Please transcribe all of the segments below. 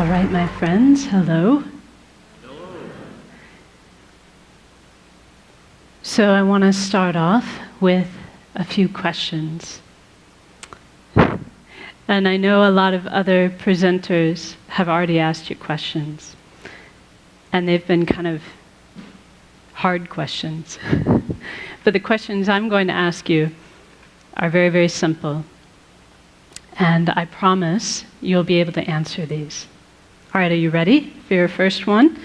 All right, my friends, hello. So I want to start off with a few questions. And I know a lot of other presenters have already asked you questions. And they've been kind of hard questions. But the questions I'm going to ask you are very, very simple. And I promise you'll be able to answer these. All right, are you ready for your first one?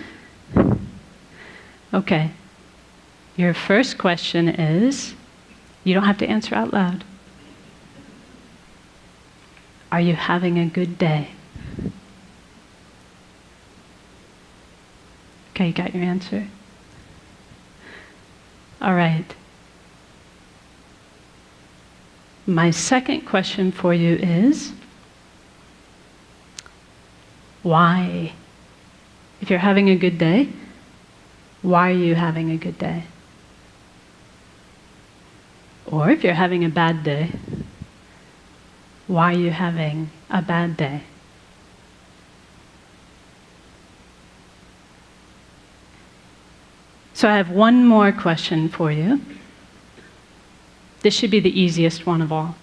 Okay. Your first question is, you don't have to answer out loud. Are you having a good day? Okay, you got your answer? All right. My second question for you is, why? If you're having a good day, why are you having a good day? Or if you're having a bad day, why are you having a bad day? So I have one more question for you. This should be the easiest one of all.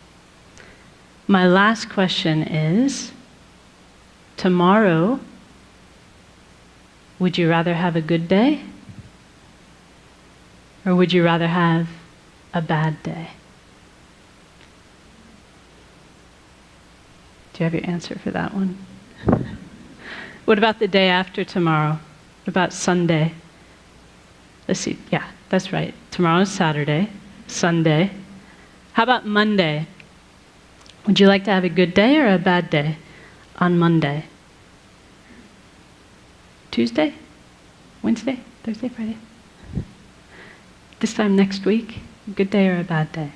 My last question is, tomorrow, would you rather have a good day? Or would you rather have a bad day? Do you have your answer for that one? What about the day after tomorrow? What about Sunday? Let's see, yeah, that's right. Tomorrow's Saturday, Sunday. How about Monday? Would you like to have a good day or a bad day on Monday? Tuesday? Wednesday? Thursday? Friday? This time next week? A good day or a bad day?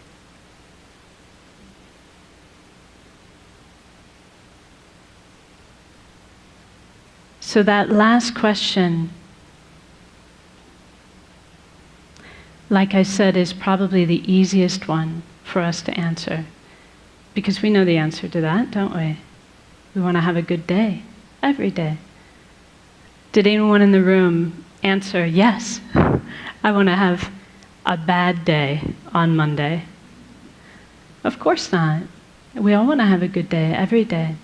So that last question, like I said, is probably the easiest one for us to answer. Because we know the answer to that, don't we? We want to have a good day, every day. Did anyone in the room answer, yes, I want to have a bad day on Monday? Of course not. We all want to have a good day, every day.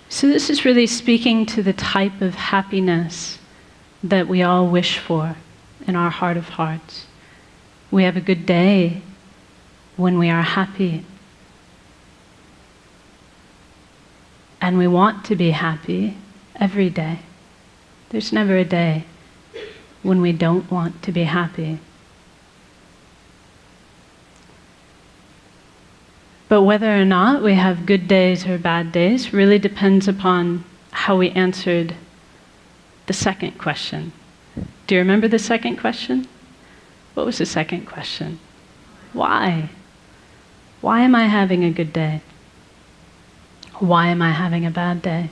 So this is really speaking to the type of happiness that we all wish for in our heart of hearts. We have a good day when we are happy. And we want to be happy every day. There's never a day when we don't want to be happy. But whether or not we have good days or bad days really depends upon how we answered the second question. Do you remember the second question? What was the second question? Why? Why am I having a good day? Why am I having a bad day?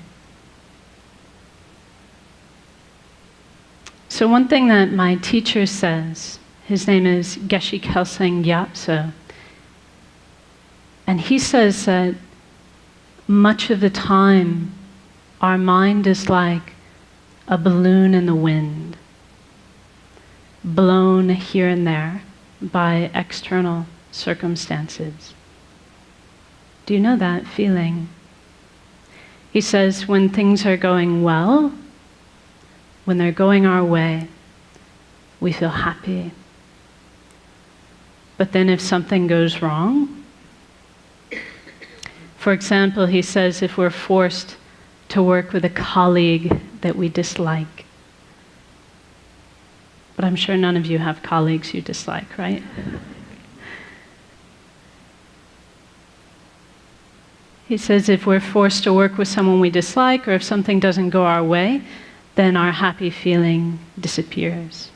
So one thing that my teacher says, his name is Geshe Kelsang Gyatso, and he says that much of the time our mind is like a balloon in the wind, blown here and there by external circumstances. Do you know that feeling? He says when things are going well, when they're going our way, we feel happy. But then if something goes wrong, for example, he says if we're forced to work with a colleague that we dislike, but I'm sure none of you have colleagues you dislike, right? He says if we're forced to work with someone we dislike, or if something doesn't go our way, then our happy feeling disappears.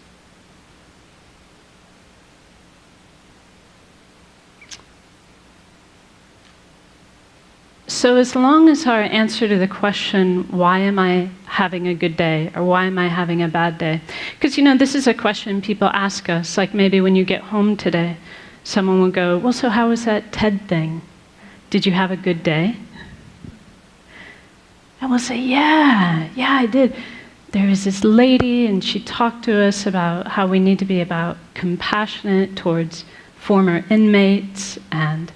So as long as our answer to the question, why am I having a good day, or why am I having a bad day? Because, this is a question people ask us, like maybe when you get home today, someone will go, well, so how was that TED thing? Did you have a good day? And we'll say, yeah, I did. There was this lady, and she talked to us about how we need to be about compassionate towards former inmates, and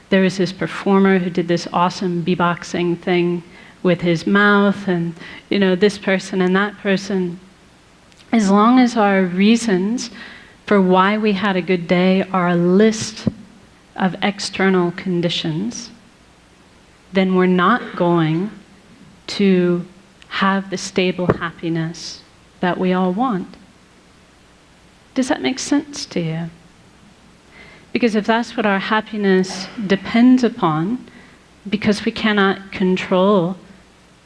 there was this performer who did this awesome beatboxing thing with his mouth, and this person and that person. As long as our reasons for why we had a good day are a list of external conditions, then we're not going to have the stable happiness that we all want. Does that make sense to you? Because if that's what our happiness depends upon, because we cannot control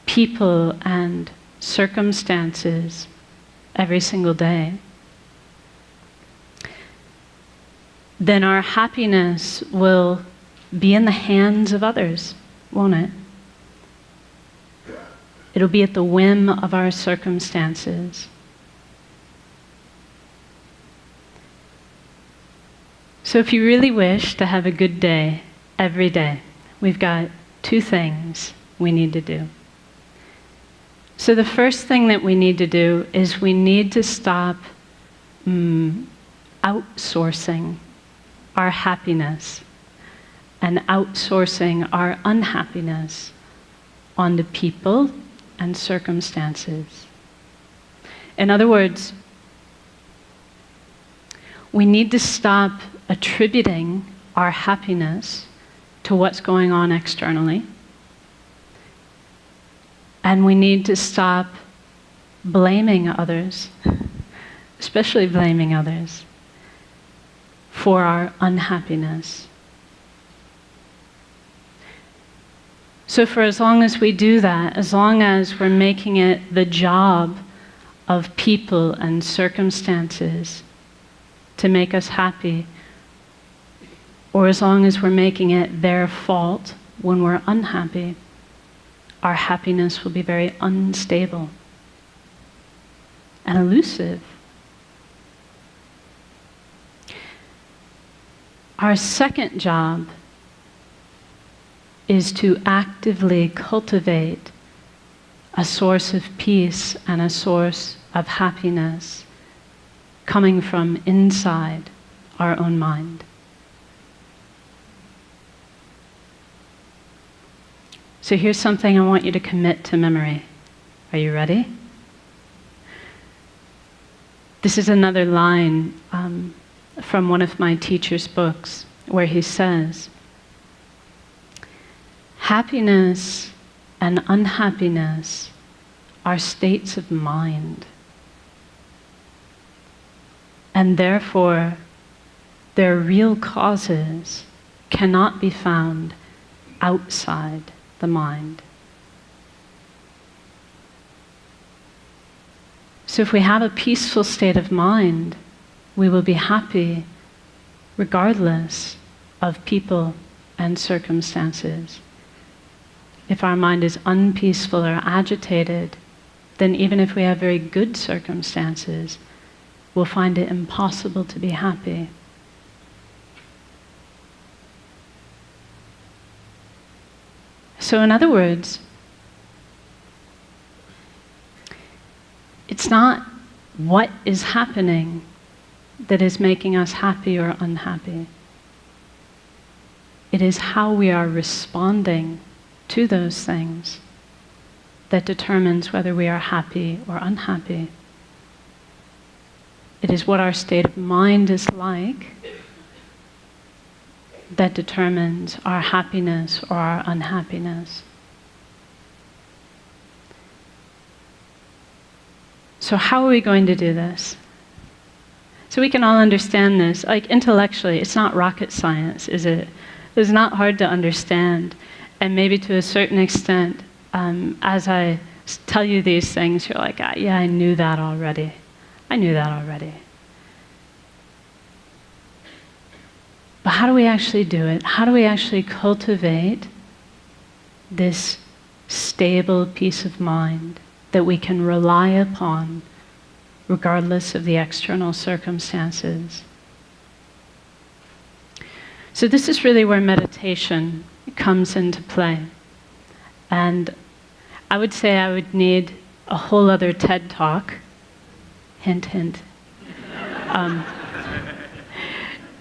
people and circumstances every single day, then our happiness will be in the hands of others, won't it? It'll be at the whim of our circumstances. So if you really wish to have a good day every day, we've got 2 things we need to do. So the first thing that we need to do is we need to stop outsourcing our happiness and outsourcing our unhappiness onto people and circumstances. In other words, we need to stop attributing our happiness to what's going on externally. And we need to stop blaming others, especially blaming others, for our unhappiness. So for as long as we do that, as long as we're making it the job of people and circumstances to make us happy, or as long as we're making it their fault when we're unhappy, our happiness will be very unstable and elusive. Our second job is to actively cultivate a source of peace and a source of happiness coming from inside our own mind. So here's something I want you to commit to memory. Are you ready? This is another line from one of my teacher's books where he says, happiness and unhappiness are states of mind, and therefore their real causes cannot be found outside the mind. So if we have a peaceful state of mind, we will be happy regardless of people and circumstances. If our mind is unpeaceful or agitated, then even if we have very good circumstances, we'll find it impossible to be happy. So in other words, it's not what is happening that is making us happy or unhappy. It is how we are responding to those things that determines whether we are happy or unhappy. It is what our state of mind is like that determines our happiness or our unhappiness. So how are we going to do this? So we can all understand this. Like intellectually, it's not rocket science, is it? It's not hard to understand. And maybe to a certain extent, as I tell you these things, you're like, yeah, I knew that already. I knew that already. But how do we actually do it? How do we actually cultivate this stable peace of mind that we can rely upon regardless of the external circumstances? So this is really where meditation comes into play. And I would say I would need a whole other TED Talk, hint, hint,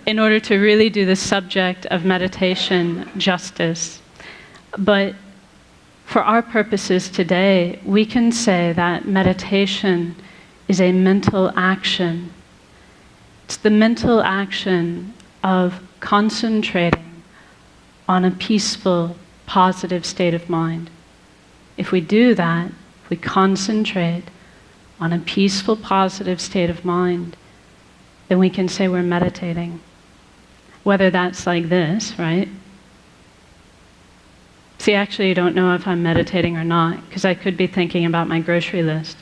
in order to really do the subject of meditation justice. But for our purposes today, we can say that meditation is a mental action. It's the mental action of concentrating on a peaceful, positive state of mind. If we do that, if we concentrate on a peaceful, positive state of mind, then we can say we're meditating. Whether that's like this, right? See, actually, you don't know if I'm meditating or not, because I could be thinking about my grocery list.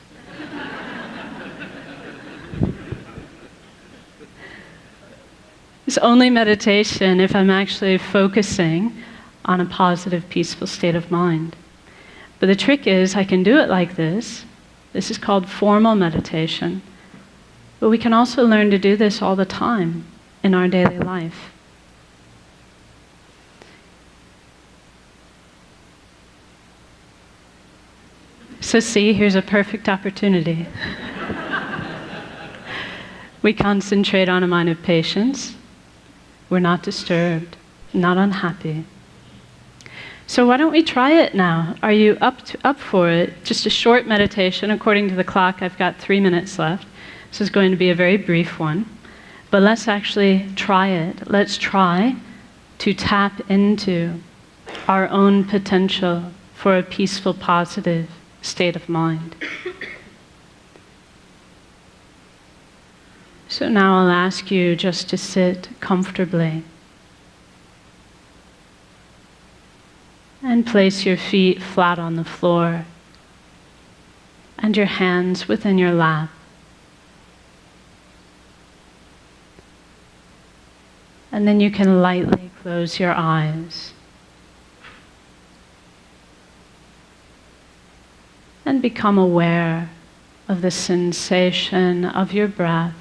It's only meditation if I'm actually focusing on a positive, peaceful state of mind. But the trick is, I can do it like this. This is called formal meditation. But we can also learn to do this all the time in our daily life. So see, here's a perfect opportunity. We concentrate on a mind of patience. We're not disturbed, not unhappy. So why don't we try it now? Are you up for it? Just a short meditation. According to the clock, I've got 3 minutes left. This is going to be a very brief one. But let's actually try it. Let's try to tap into our own potential for a peaceful, positive state of mind. So now I'll ask you just to sit comfortably and place your feet flat on the floor and your hands within your lap. And then you can lightly close your eyes and become aware of the sensation of your breath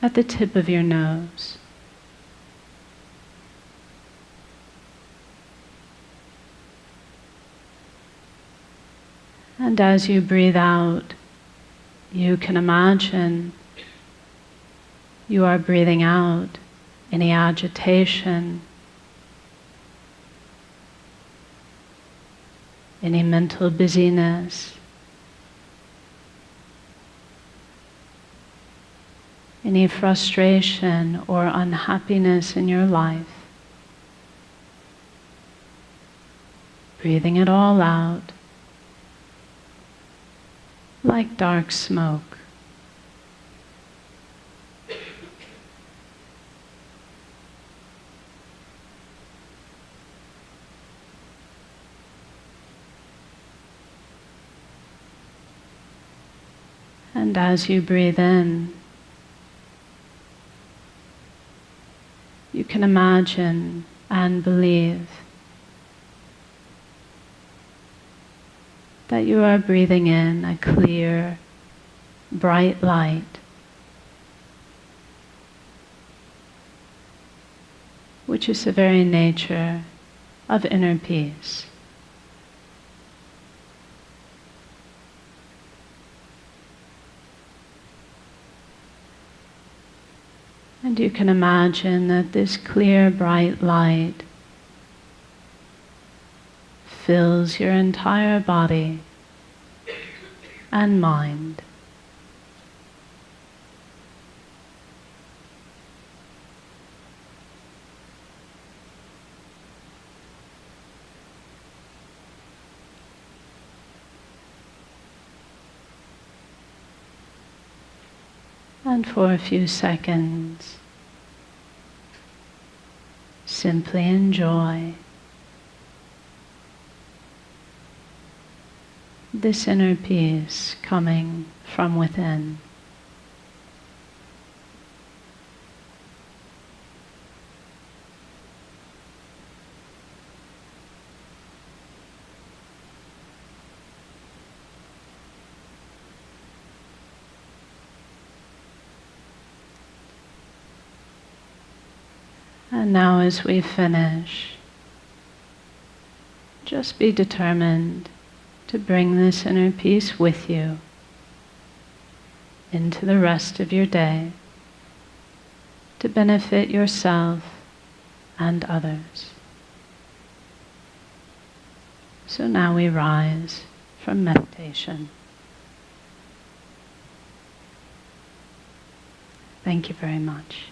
at the tip of your nose. And as you breathe out, you can imagine you are breathing out any agitation, any mental busyness, any frustration or unhappiness in your life. Breathing it all out like dark smoke. And as you breathe in, you can imagine and believe that you are breathing in a clear, bright light, which is the very nature of inner peace. And you can imagine that this clear, bright light fills your entire body and mind. And for a few seconds, simply enjoy this inner peace coming from within. And now as we finish, just be determined to bring this inner peace with you into the rest of your day to benefit yourself and others. So now we rise from meditation. Thank you very much.